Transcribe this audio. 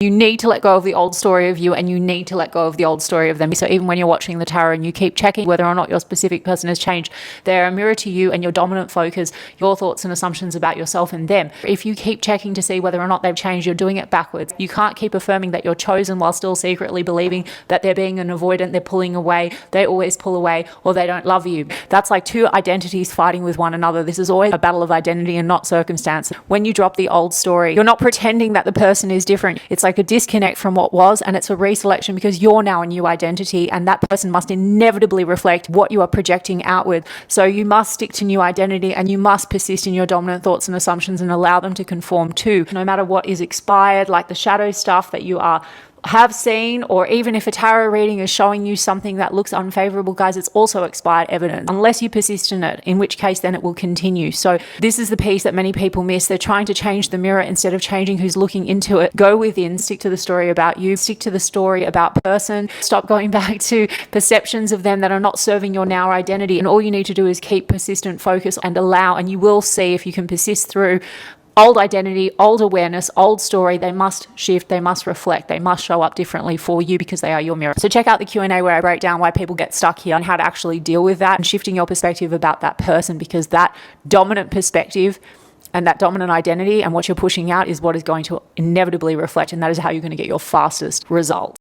You need to let go of the old story of you, and you need to let go of the old story of them. So even when you're watching the tarot and you keep checking whether or not your specific person has changed, they're a mirror to you and your dominant focus, your thoughts and assumptions about yourself and them. If you keep checking to see whether or not they've changed, you're doing it backwards. You can't keep affirming that you're chosen while still secretly believing that they're being an avoidant, they're pulling away, they always pull away, or they don't love you. That's like two identities fighting with one another. This is always a battle of identity and not circumstance. When you drop the old story, you're not pretending that the person is different. It's like a disconnect from what was, and it's a reselection because you're now a new identity, and that person must inevitably reflect what you are projecting outward. So you must stick to new identity, and you must persist in your dominant thoughts and assumptions and allow them to conform to, no matter what is expired, like the shadow stuff that you have seen, or even if a tarot reading is showing you something that looks unfavorable, guys, it's also expired evidence, unless you persist in it, in which case then it will continue. So this is the piece that many people miss. They're trying to change the mirror instead of changing who's looking into it. Go within, stick to the story about you, stick to the story about person. Stop going back to perceptions of them that are not serving your now identity. And all you need to do is keep persistent focus and allow, and you will see if you can persist through old identity, old awareness, old story. They must shift, they must reflect, they must show up differently for you because they are your mirror. So check out the Q&A where I break down why people get stuck here and how to actually deal with that and shifting your perspective about that person, because that dominant perspective and that dominant identity and what you're pushing out is what is going to inevitably reflect, and that is how you're going to get your fastest result.